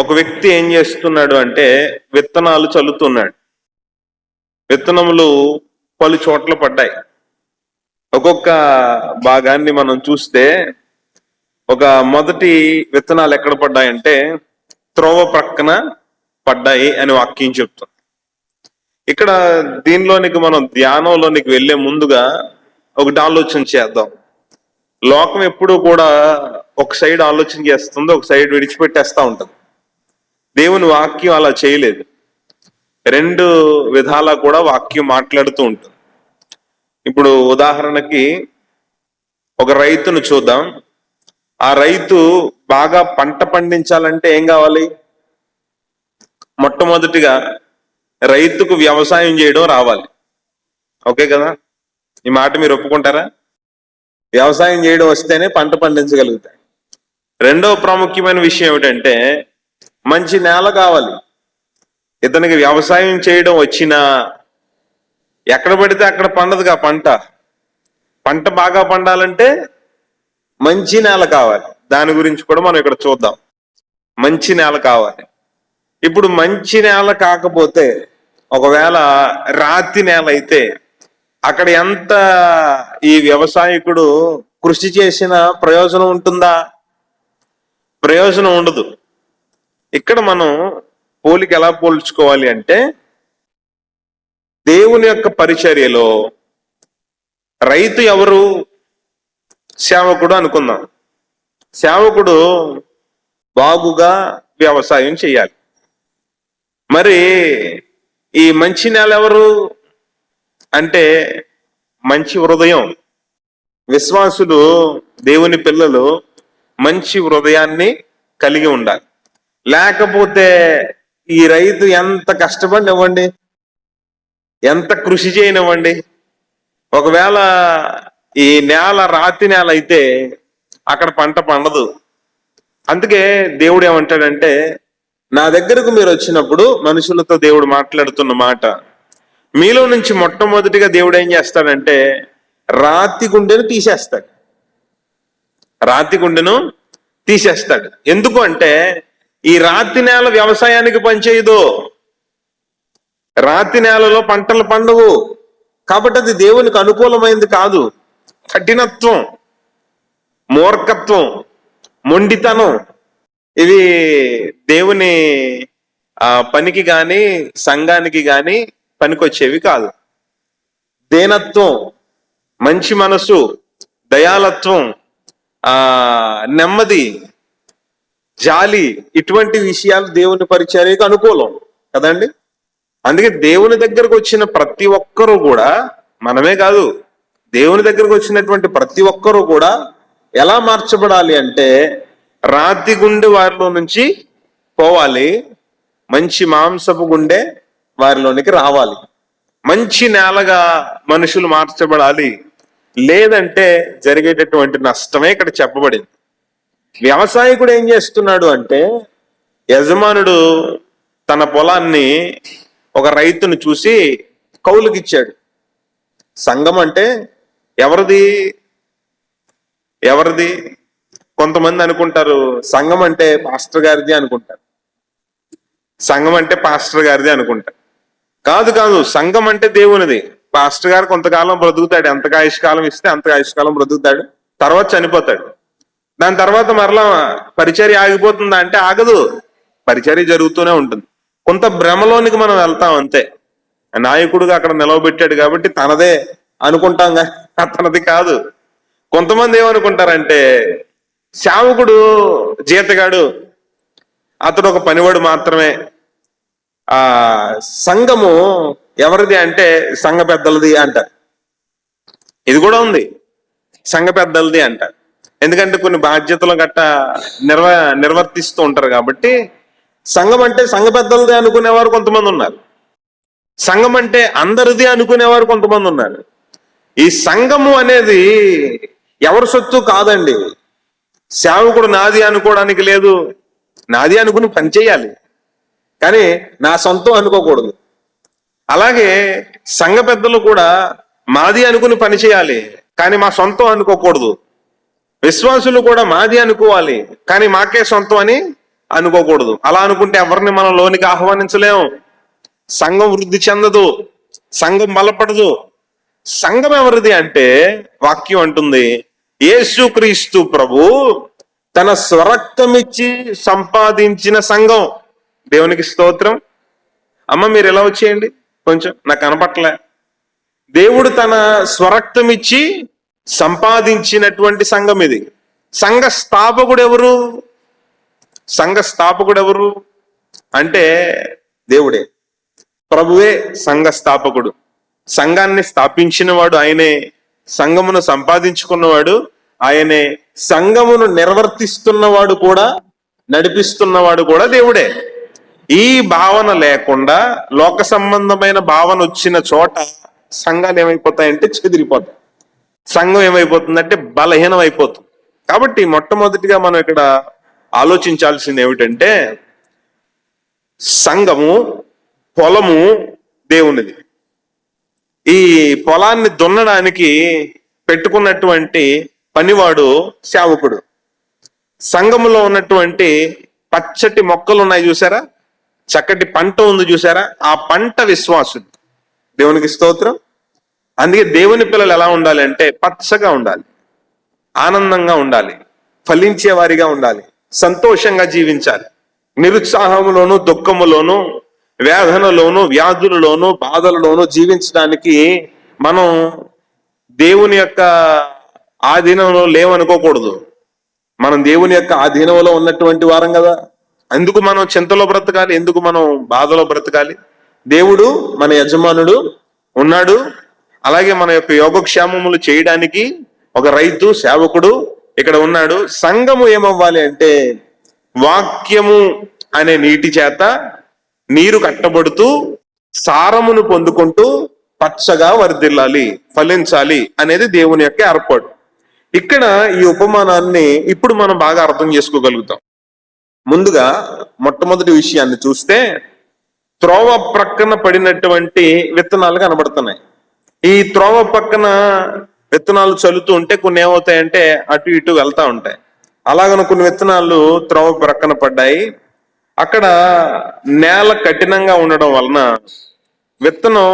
ఒక వ్యక్తి ఏం చేస్తున్నాడు అంటే విత్తనాలు చల్లుతున్నాడు. విత్తనములు పలు చోట్ల పడ్డాయి. ఒక్కొక్క భాగాన్ని మనం చూస్తే ఒక మొదటి విత్తనాలు ఎక్కడ పడ్డాయంటే త్రోవ ప్రక్కన పడ్డాయి అని వాక్యం చెప్తుంది. ఇక్కడ దీనిలోనికి మనం ధ్యానంలోనికి వెళ్లే ముందుగా ఒకటి ఆలోచన చేద్దాం. లోకం ఎప్పుడూ కూడా ఒక సైడ్ ఆలోచన చేస్తుంది, ఒక సైడ్ విడిచిపెట్టేస్తా ఉంటుంది. దేవుని వాక్యం అలా చేయలేదు. రెండు విధాలా కూడా వాక్యం మాట్లాడుతూ ఉంటుంది. ఇప్పుడు ఉదాహరణకి ఒక రైతును చూద్దాం. ఆ రైతు బాగా పంట పండించాలంటే ఏం కావాలి? మొట్టమొదటిగా రైతుకు వ్యవసాయం చేయడం రావాలి. ఓకే కదా? ఈ మాట మీరు ఒప్పుకుంటారా? వ్యవసాయం చేయడం వస్తేనే పంట పండించగలుగుతాడు. రెండవ ప్రాముఖ్యమైన విషయం ఏమిటంటే మంచి నేల కావాలి. ఇతనికి వ్యవసాయం చేయడం వచ్చినా ఎక్కడ పడితే అక్కడ పండదుగా పంట. పంట బాగా పండాలంటే మంచి నేల కావాలి. దాని గురించి కూడా మనం ఇక్కడ చూద్దాం. మంచి నేల కావాలి. ఇప్పుడు మంచి నేల కాకపోతే, ఒకవేళ రాతి నేల అయితే అక్కడ ఎంత ఈ వ్యవసాయకుడు కృషి చేసిన ప్రయోజనం ఉంటుందా? ప్రయోజనం ఉండదు. ఇక్కడ మనం పోలిక ఎలా పోల్చుకోవాలి అంటే దేవుని యొక్క పరిచర్యలో రైతు ఎవరు? సేవకుడు అనుకుందాం. సేవకుడు బాగుగా వ్యవసాయం చేయాలి. మరి ఈ మంచి నేల ఎవరు అంటే మంచి హృదయం. విశ్వాసులు, దేవుని పిల్లలు మంచి హృదయాన్ని కలిగి ఉండాలి. లేకపోతే ఈ రైతు ఎంత కష్టపడినివ్వండి, ఎంత కృషి చేయనివ్వండి, ఒకవేళ ఈ నేల రాతి నేల అయితే అక్కడ పంట పండదు. అందుకే దేవుడు ఏమంటాడంటే, నా దగ్గరకు మీరు వచ్చినప్పుడు మనుషులతో దేవుడు మాట్లాడుతున్న మాట, మీలో నుంచి మొట్టమొదటిగా దేవుడు ఏం చేస్తాడంటే రాతి గుండెను తీసేస్తాడు. రాతి గుండెను తీసేస్తాడు. ఎందుకు అంటే ఈ రాతి నేల వ్యవసాయానికి పనిచేయదు. రాతి నేలలో పంటలు పండవు. కాబట్టి అది దేవునికి అనుకూలమైంది కాదు. కఠినత్వం, మూర్ఖత్వం, మొండితనం ఇవి దేవుని పనికి గాని సంఘానికి గాని పనికొచ్చేవి కాదు. దీనత్వం, మంచి మనసు, దయాలత్వం, నెమ్మది, జాలి, ఇటువంటి విషయాలు దేవుని పరిచర్యకు అనుకూలం కదండి. అందుకే దేవుని దగ్గరకు వచ్చిన ప్రతి ఒక్కరూ కూడా, మనమే కాదు, దేవుని దగ్గరకు వచ్చినటువంటి ప్రతి ఒక్కరూ కూడా ఎలా మార్చబడాలి అంటే రాతి గుండె వారిలో నుంచి పోవాలి, మంచి మాంసపు గుండె వారిలోనికి రావాలి. మంచి నేలగా మనుషులు మార్చబడాలి. లేదంటే జరిగేటటువంటి నష్టమే ఇక్కడ చెప్పబడింది. వ్యవసాయకుడు ఏం చేస్తున్నాడు అంటే, యజమానుడు తన పొలాన్ని ఒక రైతును చూసి కౌలుకిచ్చాడు. సంఘం అంటే ఎవరిది? ఎవరిది? కొంతమంది అనుకుంటారు సంఘం అంటే పాస్టర్ గారిది అనుకుంటారు. సంఘం అంటే పాస్టర్ గారిది అనుకుంటారు. కాదు కాదు, సంఘం అంటే దేవునిది. పాస్టర్ గారు కొంతకాలం బ్రతుకుతాడు, ఎంతగా ఆయుష్కాలం ఇస్తే అంతగా ఆయుష్కాలం బ్రతుకుతాడు, తర్వాత చనిపోతాడు. దాని తర్వాత మరలా పరిచర్య ఆగిపోతుందా అంటే ఆగదు, పరిచర్య జరుగుతూనే ఉంటుంది. కొంత భ్రమలోనికి మనం వెళ్తాం అంతే. నాయకుడుగా అక్కడ నిలవబెట్టాడు కాబట్టి తనదే అనుకుంటాం, తనది కాదు. కొంతమంది ఏమనుకుంటారంటే సేవకుడు జీతగాడు, అతడు ఒక పనివాడు మాత్రమే. సంఘము ఎవరిది అంటే సంఘ పెద్దలది అంటారు. ఇది కూడా ఉంది, సంఘ పెద్దలది అంటారు. ఎందుకంటే కొన్ని బాధ్యతలు గట్ట నిర్వర్తిస్తూ ఉంటారు కాబట్టి. సంఘం అంటే సంఘ పెద్దలది అనుకునేవారు కొంతమంది ఉన్నారు. సంఘం అంటే అందరిది అనుకునేవారు కొంతమంది ఉన్నారు. ఈ సంఘము అనేది ఎవరి సొత్తు కాదండి. సేవకుడు నాది అనుకోవడానికి లేదు. నాది అనుకుని పని చేయాలి, కానీ నా సొంతం అనుకోకూడదు. అలాగే సంఘ పెద్దలు కూడా మాది అనుకుని పని చేయాలి, కానీ మా సొంతం అనుకోకూడదు. విశ్వాసులు కూడా మాది అనుకోవాలి, కానీ మాకే సొంతం అని అనుకోకూడదు. అలా అనుకుంటే ఎవరిని మనం లోనికి ఆహ్వానించలేము. సంఘం వృద్ధి చెందదు, సంఘం బలపడదు. సంఘం ఎవరిది అంటే వాక్యం అంటుంది, యేసుక్రీస్తు ప్రభు తన స్వరక్తమిచ్చి సంపాదించిన సంఘం. దేవునికి స్తోత్రం. అమ్మ మీరు ఎలా వచ్చేయండి, కొంచెం నాకు కనపట్లే. దేవుడు తన స్వరక్తమిచ్చి సంపాదించినటువంటి సంఘం ఇది. సంఘ స్థాపకుడు ఎవరు? సంఘ స్థాపకుడు ఎవరు అంటే దేవుడే, ప్రభువే సంఘ స్థాపకుడు. సంఘాన్ని స్థాపించిన వాడు ఆయనే, సంఘమును సంపాదించుకున్నవాడు ఆయనే, సంఘమును నిర్వర్తిస్తున్నవాడు కూడా, నడిపిస్తున్నవాడు కూడా దేవుడే. ఈ భావన లేకుండా లోక సంబంధమైన భావన వచ్చిన చోట సంఘాలు ఏమైపోతాయంటే చెదిరిపోతాయి. సంఘం ఏమైపోతుందంటే బలహీనం అయిపోతుంది. కాబట్టి మొట్టమొదటిగా మనం ఇక్కడ ఆలోచించాల్సింది ఏమిటంటే, సంఘము, పొలము దేవునిది. ఈ పొలాన్ని దున్నడానికి పెట్టుకున్నటువంటి పనివాడు సేవకుడు. సంఘములో ఉన్నటువంటి పచ్చటి మొక్కలు ఉన్నాయి చూసారా, చక్కటి పంట ఉంది చూసారా, ఆ పంట విశ్వాసుడు. దేవునికి స్తోత్రం. అందుకే దేవుని పిల్లలు ఎలా ఉండాలి అంటే పచ్చగా ఉండాలి, ఆనందంగా ఉండాలి, ఫలించే వారిగా ఉండాలి, సంతోషంగా జీవించాలి. నిరుత్సాహములోను, దుఃఖములోను, వేదనలోను, వ్యాధులలోను, బాధలలోను జీవించడానికి మనం దేవుని యొక్క ఆధీనంలో లేవనుకోకూడదు. మనం దేవుని యొక్క ఆధీనంలో ఉన్నటువంటి వారం కదా. ఎందుకు మనం చింతలో బ్రతకాలి, ఎందుకు మనం బాధలో బ్రతకాలి? దేవుడు మన యజమానుడు ఉన్నాడు. అలాగే మన యొక్క యోగక్షేమములు చేయడానికి ఒక రైతు సేవకుడు ఇక్కడ ఉన్నాడు. సంఘము ఏమవ్వాలి అంటే వాక్యము అనే నీటి చేత నీరు కట్టబడుతూ సారమును పొందుకుంటూ పచ్చగా వర్ధిల్లాలి, ఫలించాలి అనేది దేవుని యొక్క ఏర్పాటు. ఇక్కడ ఈ ఉపమానాన్ని ఇప్పుడు మనం బాగా అర్థం చేసుకోగలుగుతాం. ముందుగా మొట్టమొదటి విషయాన్ని చూస్తే, త్రోవ ప్రక్కన పడినటువంటి విత్తనాలు కనబడుతున్నాయి. ఈ త్రోవ పక్కన విత్తనాలు చల్లుతూ ఉంటే కొన్ని ఏమవుతాయంటే అటు ఇటు వెళ్తా ఉంటాయి. అలాగన కొన్ని విత్తనాలు త్రోవ ప్రక్కన పడ్డాయి. అక్కడ నేల కఠినంగా ఉండడం వలన విత్తనం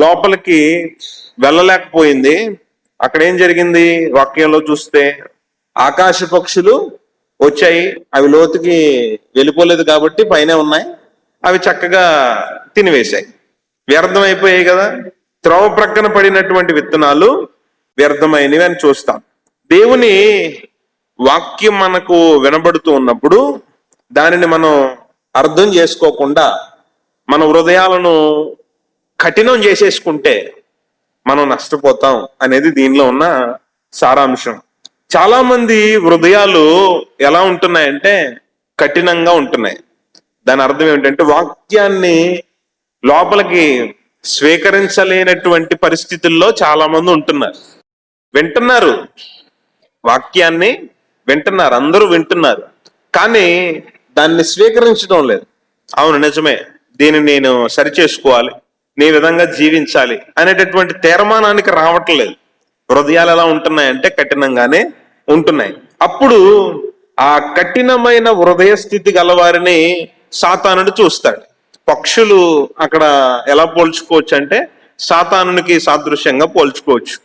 లోపలికి వెళ్ళలేకపోయింది. అక్కడ ఏం జరిగింది వాక్యంలో చూస్తే, ఆకాశ పక్షులు వచ్చాయి, అవి లోతుకి వెళ్ళిపోలేదు కాబట్టి పైన ఉన్నాయి, అవి చక్కగా తినివేశాయి, వ్యర్థమైపోయాయి కదా. త్రోవ ప్రక్కన పడినటువంటి విత్తనాలు వ్యర్థమైనవి అని చూస్తాం. దేవుని వాక్యం మనకు వినబడుతూ ఉన్నప్పుడు దానిని మనం అర్థం చేసుకోకుండా మన హృదయాలను కఠినం చేసేసుకుంటే మనం నష్టపోతాం అనేది దీనిలో ఉన్న సారాంశం. చాలా మంది హృదయాలు ఎలా ఉంటున్నాయంటే కఠినంగా ఉంటున్నాయి. దాని అర్థం ఏమిటంటే వాక్యాన్ని లోపలికి స్వీకరించలేనటువంటి పరిస్థితుల్లో చాలా మంది ఉంటున్నారు. వింటున్నారు, వాక్యాన్ని వింటున్నారు, అందరూ వింటున్నారు, కానీ దాన్ని స్వీకరించడం లేదు. అవును నిజమే, దీన్ని నేను సరిచేసుకోవాలి, నీ విధంగా జీవించాలి అనేటటువంటి తీర్మానానికి రావట్లేదు. హృదయాలు ఎలా ఉంటున్నాయంటే కఠినంగానే ఉంటున్నాయి. అప్పుడు ఆ కఠినమైన హృదయ స్థితి గలవారిని సాతానుడు చూస్తాడు. పక్షులు అక్కడ ఎలా పోల్చుకోవచ్చు అంటే సాతానునికి సాదృశ్యంగా పోల్చుకోవచ్చు.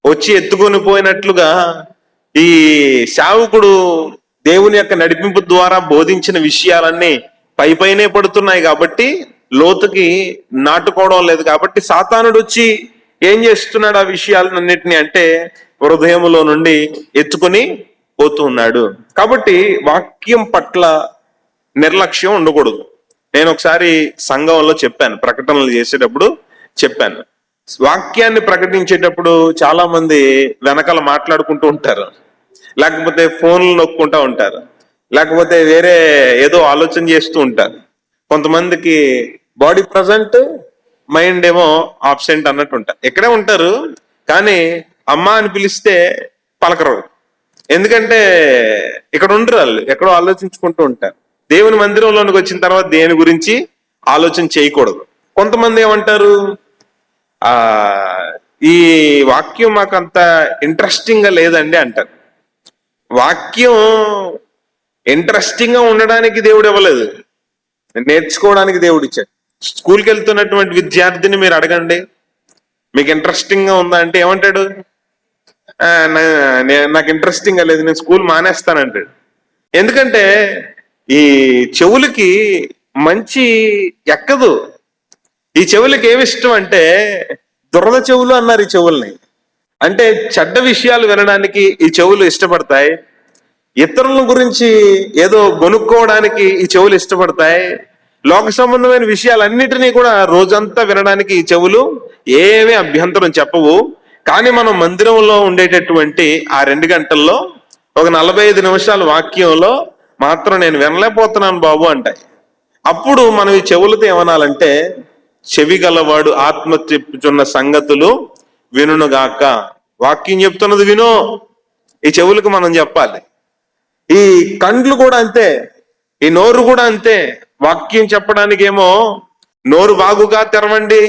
వచ్చి ఎత్తుకొని పోయినట్లుగా ఈ సేవకుడు దేవుని యొక్క నడిపింపు ద్వారా బోధించిన విషయాలన్నీ పైనే పడుతున్నాయి కాబట్టి లోతుకి నాటుకోవడం లేదు. కాబట్టి సాతానుడు వచ్చి ఏం చేస్తున్నాడు ఆ విషయాలన్నిటిని అంటే హృదయములో నుండి ఎత్తుకొని పోతూ ఉన్నాడు. కాబట్టి వాక్యం పట్ల నిర్లక్ష్యం ఉండకూడదు. నేను ఒకసారి సంఘంలో చెప్పాను, ప్రకటనలు చేసేటప్పుడు చెప్పాను, వాక్యాన్ని ప్రకటించేటప్పుడు చాలా మంది వెనకాల మాట్లాడుకుంటూ ఉంటారు, లేకపోతే ఫోన్లు నొక్కుంటూ ఉంటారు, లేకపోతే వేరే ఏదో ఆలోచన చేస్తూ ఉంటారు. కొంతమందికి బాడీ ప్రజెంట్, మైండ్ ఏమో ఆబ్సెంట్ అన్నట్టు ఉంటారు. ఎక్కడే ఉంటారు కానీ అమ్మ అని పిలిస్తే పలకరు. ఎందుకంటే ఇక్కడ ఉండరు, వాళ్ళు ఎక్కడో ఆలోచించుకుంటూ ఉంటారు. దేవుని మందిరంలోనికి వచ్చిన తర్వాత దేని గురించి ఆలోచన చేయకూడదు. కొంతమంది ఏమంటారు, ఈ వాక్యం మాకు అంత ఇంట్రెస్టింగ్ గా లేదండి అంటారు. వాక్యం ఇంట్రెస్టింగ్ గా ఉండడానికి దేవుడు ఇవ్వలేదు, నేర్చుకోవడానికి దేవుడు ఇచ్చాడు. స్కూల్కి వెళ్తున్నటువంటి విద్యార్థిని మీరు అడగండి, మీకు ఇంట్రెస్టింగ్ గా ఉందా అంటే ఏమంటాడు? నాకు ఇంట్రెస్టింగ్ గా లేదు, నేను స్కూల్ మానేస్తానంటాడు. ఎందుకంటే ఈ చెవులకి మంచి ఎక్కదు. ఈ చెవులకి ఏమి ఇష్టం అంటే దురద చెవులు అన్నారు ఈ చెవుల్ని. అంటే చెడ్డ విషయాలు వినడానికి ఈ చెవులు ఇష్టపడతాయి. ఇతరుల గురించి ఏదో కొనుక్కోవడానికి ఈ చెవులు ఇష్టపడతాయి. లోక సంబంధమైన విషయాలన్నిటినీ కూడా రోజంతా వినడానికి ఈ చెవులు ఏమీ అభ్యంతరం చెప్పవు. కానీ మనం మందిరంలో ఉండేటటువంటి ఆ 2 గంటల్లో ఒక 45 నిమిషాల వాక్యంలో మాత్రం నేను వినలేకపోతున్నాను బాబు అంటాయి. అప్పుడు మనం ఈ చెవులతో ఏమనాలంటే, చెవి గలవాడు ఆత్మ చెప్పుచున్న సంగతులు వినుగాక. వాక్యం చెప్తున్నది విను, ఈ చెవులకు మనం చెప్పాలి. ఈ కండ్లు కూడా అంతే, ఈ నోరు కూడా అంతే. వాక్యం చెప్పడానికి ఏమో నోరు బాగుగా తెరవండి,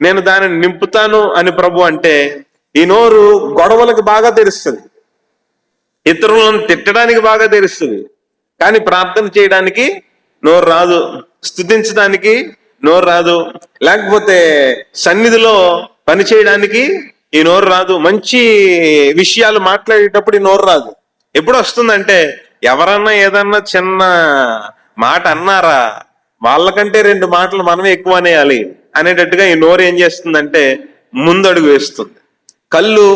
నేను దానిని నింపుతాను అని ప్రభు అంటే, ఈ నోరు గొడవలకు బాగా తెరుస్తుంది, ఇతరులను తిట్టడానికి బాగా తెరుస్తుంది. కానీ ప్రార్థన చేయడానికి నోరు రాదు, స్తుతించడానికి నోరు రాదు, లేకపోతే సన్నిధిలో పని చేయడానికి ఈ నోరు రాదు, మంచి విషయాలు మాట్లాడేటప్పుడు ఈ నోరు రాదు. ఎప్పుడు వస్తుందంటే ఎవరన్నా ఏదన్నా చిన్న మాట అన్నారా, వాళ్ళకంటే 2 మాటలు మనమే ఎక్కువ అనేయాలి అనేటట్టుగా ఈ నోరు ఏం చేస్తుందంటే ముందడుగు వేస్తుంది. కళ్ళు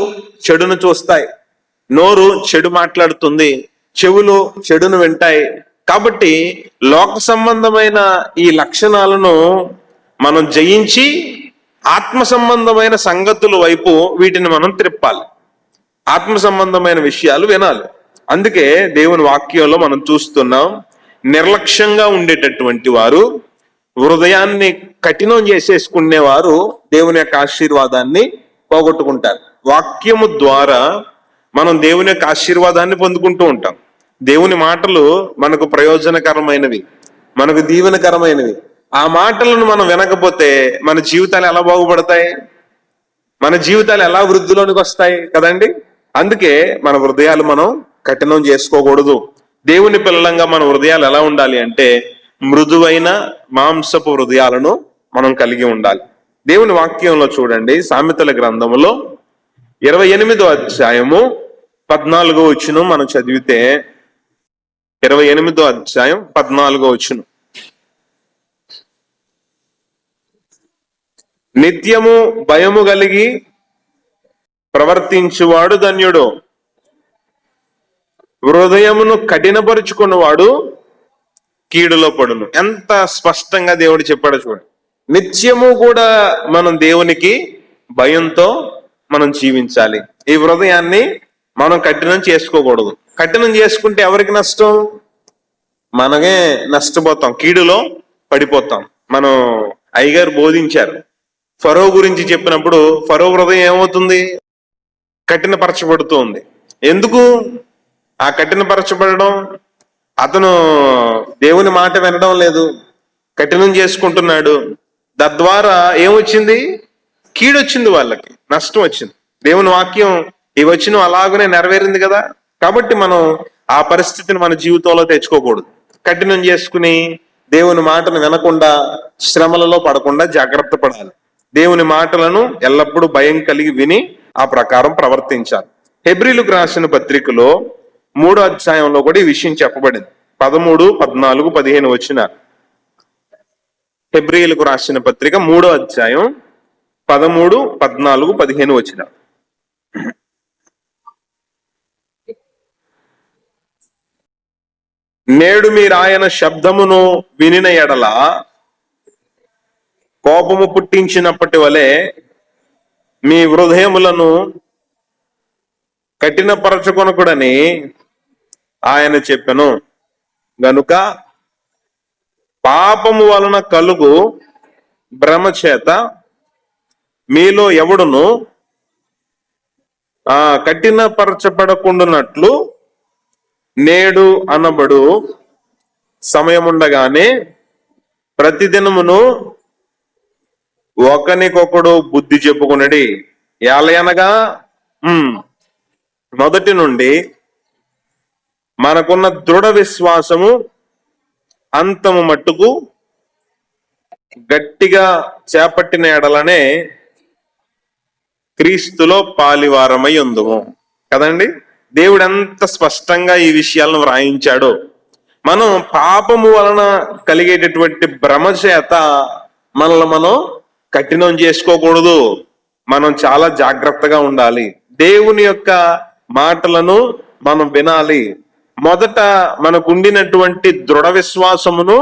చెడును చూస్తాయి, నోరు చెడు మాట్లాడుతుంది, చెవులు చెడును వింటాయి. కాబట్టి లోక సంబంధమైన ఈ లక్షణాలను మనం జయించి ఆత్మ సంబంధమైన సంగతుల వైపు వీటిని మనం త్రిప్పాలి, ఆత్మ సంబంధమైన విషయాలు వినాలి. అందుకే దేవుని వాక్యంలో మనం చూస్తున్నాం, నిర్లక్ష్యంగా ఉండేటటువంటి వారు, హృదయాన్ని కఠినం చేసేసుకునేవారు దేవుని యొక్క ఆశీర్వాదాన్ని పోగొట్టుకుంటారు. వాక్యము ద్వారా మనం దేవుని యొక్క ఆశీర్వాదాన్ని పొందుకుంటూ ఉంటాం. దేవుని మాటలు మనకు ప్రయోజనకరమైనవి, మనకు దీవెనకరమైనవి. ఆ మాటలను మనం వినకపోతే మన జీవితాలు ఎలా బాగుపడతాయి, మన జీవితాలు ఎలా వృద్ధిలోనికి వస్తాయి కదండి. అందుకే మన హృదయాలు మనం కఠినం చేసుకోకూడదు. దేవుని పిల్లలంగా మన హృదయాలు ఎలా ఉండాలి అంటే మృదువైన మాంసపు హృదయాలను మనం కలిగి ఉండాలి. దేవుని వాక్యంలో చూడండి, సామెతల గ్రంథములో 28వ అధ్యాయము 14వ వచనం మనం చదివితే, 28వ అధ్యాయం 14వ వచనం, నిత్యము భయము కలిగి ప్రవర్తించువాడు ధన్యుడు, హృదయమును కఠినపరుచుకున్నవాడు కీడులో పడును. ఎంత స్పష్టంగా దేవుడు చెప్పాడు చూడండి. నిత్యము కూడా మనం దేవునికి భయంతో మనం జీవించాలి. ఈ హృదయాన్ని మనం కఠినం చేసుకోకూడదు. కఠినం చేసుకుంటే ఎవరికి నష్టం? మనమే నష్టపోతాం, కీడులో పడిపోతాం. మనం అయ్యగారు బోధించారు, ఫరో గురించి చెప్పినప్పుడు ఫరో హృదయం ఏమవుతుంది? కఠినపరచబడుతుంది. ఎందుకు ఆ కఠినపరచబడడం? అతను దేవుని మాట వినడం లేదు, కఠినం చేసుకుంటున్నాడు. తద్వారా ఏమొచ్చింది? కీడొచ్చింది, వాళ్ళకి నష్టం వచ్చింది. దేవుని వాక్యం ఈ వచనం అలాగనే నెరవేరింది కదా. కాబట్టి మనం ఆ పరిస్థితిని మన జీవితంలో తెచ్చుకోకూడదు. కఠినం చేసుకుని దేవుని మాటను వినకుండా శ్రమలలో పడకుండా జాగ్రత్త పడాలి. దేవుని మాటలను ఎల్లప్పుడూ భయం కలిగి విని ఆ ప్రకారం ప్రవర్తించాలి. హెబ్రీలకు రాసిన పత్రికలో 3వ అధ్యాయంలో కూడా ఈ విషయం చెప్పబడింది. 13, 14, 15 వచనాలు. హెబ్రీలకు రాసిన పత్రిక 3వ అధ్యాయం 13, 14, 15 వచనాలు. నేడు మీరు ఆయన శబ్దమును వినిన ఎడల కోపము పుట్టించినప్పటి వలె మీ హృదయములను కఠినపరచుకొనకుడని ఆయన చెప్పెను. గనుక పాపము వలన కలుగు భ్రమ చేత మీలో ఎవడును కఠినపరచబడకుండానట్లు నేడు అనబడు సమయముండగానే ప్రతిదినమును ఒకనికొకడు బుద్ధి చెప్పుకునడి. ఏలయనగా మొదటి నుండి మనకున్న దృఢ విశ్వాసము అంతము మట్టుకు గట్టిగా చేపట్టిన ఎడలనే క్రీస్తులో పాలివారమై ఉందుము కదండి. దేవుడు ఎంత స్పష్టంగా ఈ విషయాలను వ్రాయించాడో. మనం పాపము వలన కలిగేటటువంటి భ్రమ చేత మనల్ని మనం కఠినం చేసుకోకూడదు. మనం చాలా జాగ్రత్తగా ఉండాలి. దేవుని యొక్క మాటలను మనం వినాలి. మొదట మనకు ఉండినటువంటి దృఢ విశ్వాసమును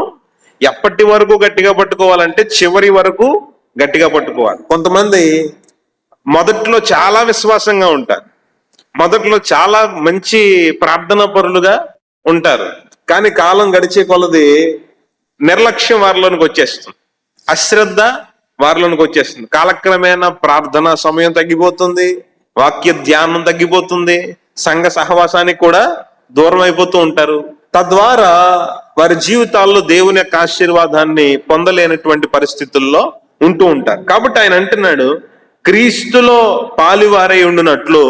ఎప్పటి వరకు గట్టిగా పట్టుకోవాలంటే చివరి వరకు గట్టిగా పట్టుకోవాలి. కొంతమంది మొదట్లో చాలా విశ్వాసంగా ఉంటారు, మొదట్లో చాలా మంచి ప్రార్థనా పరులుగా ఉంటారు. కానీ కాలం గడిచే కొలది నిర్లక్ష్యం వారిలోనికి వచ్చేస్తుంది, అశ్రద్ధ వారిలోనికి వచ్చేస్తుంది. కాలక్రమేణా ప్రార్థనా సమయం తగ్గిపోతుంది, వాక్య ధ్యానం తగ్గిపోతుంది, సంఘ సహవాసానికి కూడా దూరం అయిపోతూ ఉంటారు. తద్వారా వారి జీవితాల్లో దేవుని యొక్క ఆశీర్వాదాన్ని పొందలేనటువంటి పరిస్థితుల్లో ఉంటూ ఉంటారు. కాబట్టి ఆయన అంటున్నాడు, క్రీస్తులో పాలివారై ఉండునట్లు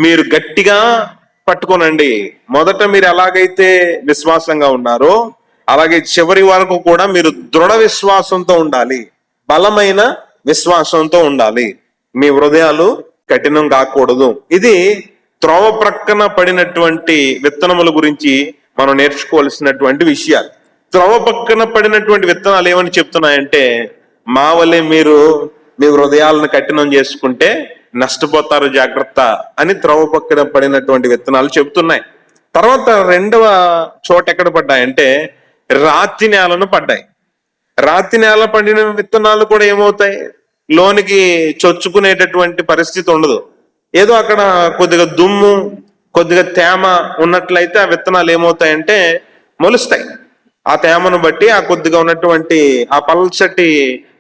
మీరు గట్టిగా పట్టుకోనండి. మొదట మీరు ఎలాగైతే విశ్వాసంగా ఉన్నారో అలాగే చివరి వరకు కూడా మీరు దృఢ విశ్వాసంతో ఉండాలి, బలమైన విశ్వాసంతో ఉండాలి. మీ హృదయాలు కఠినం కాకూడదు. ఇది త్రోవ ప్రక్కన పడినటువంటి విత్తనముల గురించి మనం నేర్చుకోవాల్సినటువంటి విషయాలు. త్రోవ పక్కన పడినటువంటి విత్తనాలు ఏమని చెప్తున్నాయంటే, మా వల్లే మీరు మీ హృదయాలను కఠినం చేసుకుంటే నష్టపోతారు, జాగ్రత్త అని త్రోవ పక్కన పడినటువంటి విత్తనాలు చెబుతున్నాయి. తర్వాత రెండవ చోట ఎక్కడ పడ్డాయంటే రాతి నేలను పడ్డాయి. రాతి నేల పడిన విత్తనాలు కూడా ఏమవుతాయి, లోనికి చొచ్చుకునేటటువంటి పరిస్థితి ఉండదు. ఏదో అక్కడ కొద్దిగా దుమ్ము కొద్దిగా తేమ ఉన్నట్లయితే ఆ విత్తనాలు ఏమవుతాయంటే మొలుస్తాయి. ఆ తేమను బట్టి, ఆ కొద్దిగా ఉన్నటువంటి ఆ పల్చటి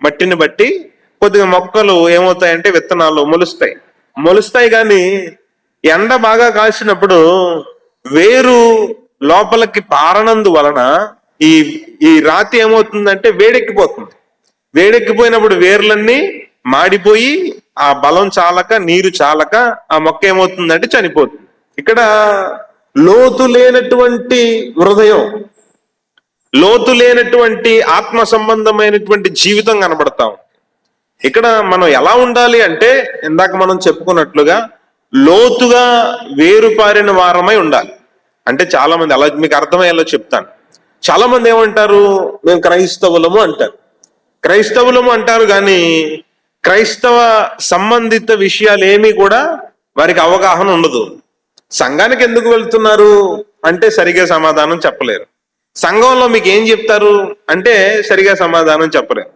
మట్టిని బట్టి కొద్దిగా మొక్కలు ఏమవుతాయంటే విత్తనాలు మొలుస్తాయి. కానీ ఎండ బాగా కాసినప్పుడు వేరు లోపలికి పారనందు వలన ఈ రాతి ఏమవుతుందంటే వేడెక్కిపోతుంది. వేడెక్కిపోయినప్పుడు వేర్లన్నీ మాడిపోయి ఆ బలం చాలక, నీరు చాలక ఆ మొక్క ఏమవుతుందంటే చనిపోతుంది. ఇక్కడ లోతు లేనటువంటి హృదయం, లోతు లేనటువంటి ఆత్మ సంబంధమైనటువంటి జీవితం కనబడతాం. ఇక్కడ మనం ఎలా ఉండాలి అంటే, ఇందాక మనం చెప్పుకున్నట్లుగా లోతుగా వేరుపారిన వారమై ఉండాలి. అంటే చాలా మంది అలా, మీకు అర్థమయ్యేలా చెప్తాను. చాలా మంది ఏమంటారు, మేము క్రైస్తవులము అంటారు కానీ క్రైస్తవ సంబంధిత విషయాలు ఏమీ కూడా వారికి అవగాహన ఉండదు. సంఘానికి ఎందుకు వెళ్తున్నారు అంటే సరిగా సమాధానం చెప్పలేరు. సంఘంలో మీకు ఏం చెప్తారు అంటే సరిగా సమాధానం చెప్పలేరు.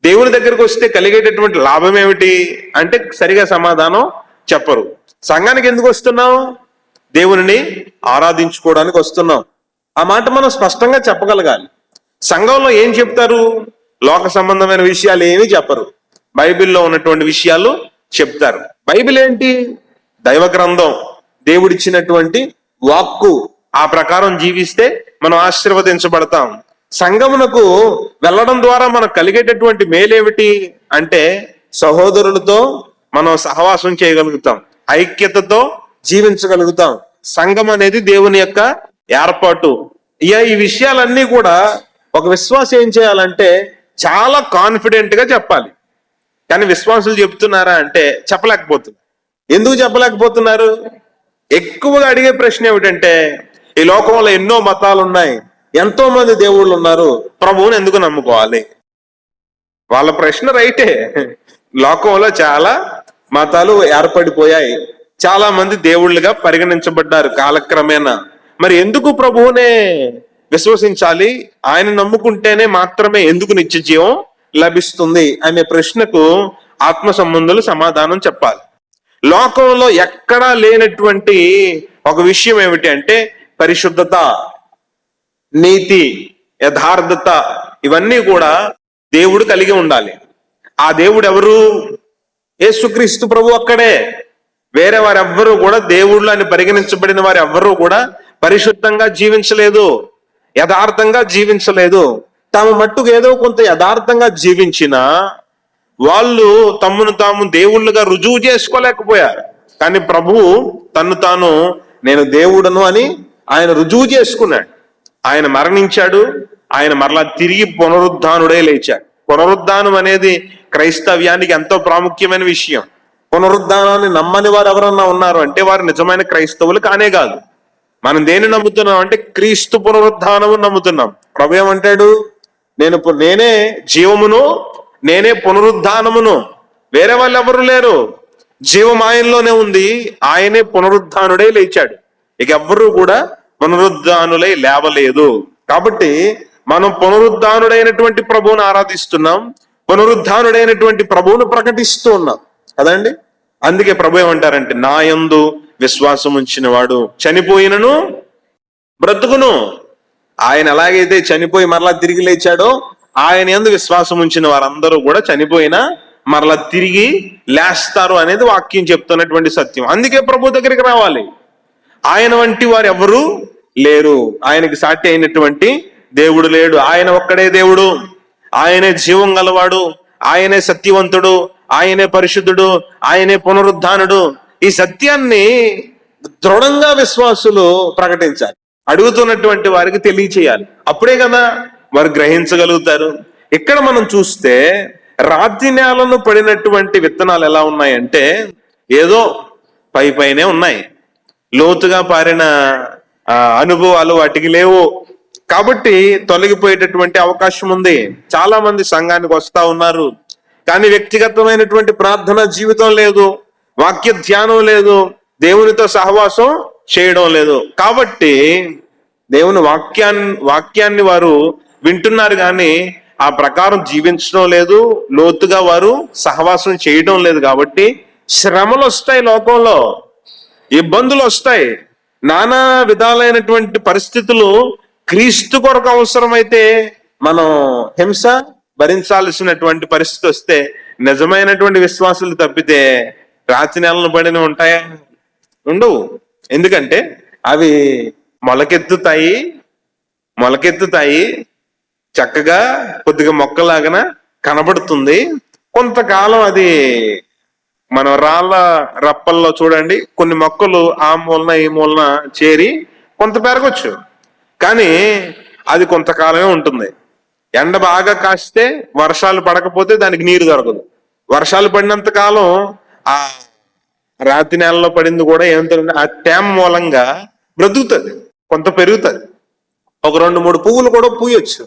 దేవుని దగ్గరికి వస్తే కలిగేటటువంటి లాభం ఏమిటి అంటే సరిగా సమాధానం చెప్పరు. సంఘానికి ఎందుకు వస్తున్నాం? దేవుని ఆరాధించుకోవడానికి వస్తున్నాం. ఆ మాట మనం స్పష్టంగా చెప్పగలగాలి. సంఘంలో ఏం చెప్తారు? లోక సంబంధమైన విషయాలు ఏమీ చెప్పరు, బైబిల్లో ఉన్నటువంటి విషయాలు చెప్తారు. బైబిల్ ఏంటి? దైవ గ్రంథం, దేవుడిచ్చినటువంటి వాక్కు. ఆ ప్రకారం జీవిస్తే మనం ఆశీర్వదించబడతాం. సంఘమునకు వెళ్ళడం ద్వారా మనకు కలిగేటటువంటి మేలేమిటి అంటే సహోదరులతో మనం సహవాసం చేయగలుగుతాం, ఐక్యతతో జీవించగలుగుతాం. సంఘం అనేది దేవుని యొక్క ఏర్పాటు. ఈ విషయాలన్నీ కూడా ఒక విశ్వాసం ఏం చేయాలంటే చాలా కాన్ఫిడెంట్ గా చెప్పాలి. కానీ విశ్వాసులు చెప్తున్నారా అంటే చెప్పలేకపోతున్నారు. ఎందుకు చెప్పలేకపోతున్నారు? ఎక్కువగా అడిగే ప్రశ్న ఏమిటంటే, ఈ లోకంలో ఎన్నో మతాలు ఉన్నాయి, ఎంతో మంది దేవుళ్ళు ఉన్నారు, ప్రభువుని ఎందుకు నమ్ముకోవాలి? వాళ్ళ ప్రశ్న రైటే. లోకంలో చాలా మతాలు ఏర్పడిపోయాయి, చాలా మంది దేవుళ్ళుగా పరిగణించబడ్డారు కాలక్రమేణా. మరి ఎందుకు ప్రభువునే విశ్వసించాలి, ఆయన నమ్ముకుంటేనే మాత్రమే ఎందుకు నిత్య జీవం లభిస్తుంది అనే ప్రశ్నకు ఆత్మ సంబంధులు సమాధానం చెప్పాలి. లోకంలో ఎక్కడా లేనటువంటి ఒక విషయం ఏమిటి అంటే పరిశుద్ధత, నీతి, యథార్థత, ఇవన్నీ కూడా దేవుడు కలిగి ఉండాలి. ఆ దేవుడు ఎవరు? యేసుక్రీస్తు ప్రభు ఒక్కడే. వేరే వారెవ్వరూ కూడా దేవుళ్ళు అని పరిగణించబడిన వారు ఎవ్వరూ కూడా పరిశుద్ధంగా జీవించలేదు, యథార్థంగా జీవించలేదు. తాము మట్టుకు ఏదో కొంత యథార్థంగా జీవించినా వాళ్ళు తమను తాము దేవుళ్ళుగా రుజువు చేసుకోలేకపోయారు. కానీ ప్రభువు తన్ను తాను నేను దేవుడను అని ఆయన రుజువు చేసుకున్నాడు. ఆయన మరణించాడు, ఆయన మరలా తిరిగి పునరుద్ధానుడై లేచాడు. పునరుద్ధానం అనేది క్రైస్తవ్యానికి ఎంతో ప్రాముఖ్యమైన విషయం. పునరుద్ధానాన్ని నమ్మని వారు ఎవరన్నా ఉన్నారు అంటే వారు నిజమైన క్రైస్తవులు కానే కాదు. మనం దేన్ని నమ్ముతున్నాం అంటే క్రీస్తు పునరుద్ధానము నమ్ముతున్నాం. ప్రభు ఏమంటాడు? నేనే జీవమును, నేనే పునరుద్ధానమును. వేరే వాళ్ళు ఎవరు లేరు. జీవం ఆయనలోనే ఉంది. ఆయనే పునరుద్ధానుడై లేచాడు. ఇక ఎవ్వరూ కూడా పునరుద్ధానులై లేవలేదు. కాబట్టి మనం పునరుద్ధానుడైనటువంటి ప్రభువును ఆరాధిస్తున్నాం, పునరుద్ధానుడైనటువంటి ప్రభువును ప్రకటిస్తూ ఉన్నాం కదండి. అందుకే ప్రభు ఏమంటారంటే, నా యందు విశ్వాసం ఉంచిన వాడు చనిపోయినను బ్రతుకును. ఆయన ఎలాగైతే చనిపోయి మరలా తిరిగి లేచాడో, ఆయన యందు విశ్వాసం ఉంచిన వారందరూ కూడా చనిపోయినా మరలా తిరిగి లేస్తారు అనేది వాక్యం చెప్తున్నటువంటి సత్యం. అందుకే ప్రభు దగ్గరికి రావాలి. ఆయన వంటి వారు ఎవరు లేరు. ఆయనకి సాటి అయినటువంటి దేవుడు లేడు. ఆయన ఒక్కడే దేవుడు. ఆయనే జీవం గలవాడు, ఆయనే సత్యవంతుడు, ఆయనే పరిశుద్ధుడు, ఆయనే పునరుద్ధానుడు. ఈ సత్యాన్ని దృఢంగా విశ్వాసులు ప్రకటించాలి. అడుగుతున్నటువంటి వారికి తెలియచేయాలి. అప్పుడే కదా వారు గ్రహించగలుగుతారు. ఇక్కడ మనం చూస్తే రాతి నేలను పడినటువంటి విత్తనాలు ఎలా ఉన్నాయంటే ఏదో పైనే ఉన్నాయి. లోతుగా పారిన అనుభవాలు వాటికి లేవు. కాబట్టి తొలగిపోయేటటువంటి అవకాశం ఉంది. చాలా మంది సంఘానికి వస్తా ఉన్నారు, కానీ వ్యక్తిగతమైనటువంటి ప్రార్థన జీవితం లేదు, వాక్య ధ్యానం లేదు, దేవునితో సహవాసం చేయడం లేదు. కాబట్టి దేవుని వాక్యాన్ని వారు వింటున్నారు కానీ ఆ ప్రకారం జీవించడం లేదు, లోతుగా వారు సహవాసం చేయడం లేదు. కాబట్టి శ్రమలు వస్తాయి, లోకంలో ఇబ్బందులు వస్తాయి, నానా విధాలైనటువంటి పరిస్థితులు. క్రీస్తు కొరకు అవసరమైతే మనం హింస భరించాల్సినటువంటి పరిస్థితి వస్తే నిజమైనటువంటి విశ్వాసులు తప్పితే రాతి నెలలు పడిన ఉంటాయా? ఉండవు. ఎందుకంటే అవి మొలకెత్తుతాయి, చక్కగా కొద్దిగా మొక్కలాగన కనబడుతుంది. కొంతకాలం అది మన రాళ్ళ రప్పల్లో చూడండి, కొన్ని మొక్కలు ఆ మూలన ఈ మూలన చేరి కొంత పెరగచ్చు, కానీ అది కొంతకాలమే ఉంటుంది. ఎండ బాగా కాస్తే వర్షాలు పడకపోతే దానికి నీరు దొరకదు. వర్షాలు పడినంత కాలం ఆ రాతి నేలలో పడింది కూడా ఏమవుతుంది, ఆ తేమ మూలంగా బ్రతుకుతుంది, కొంత పెరుగుతుంది. ఒక 2-3 పువ్వులు కూడా పూయొచ్చు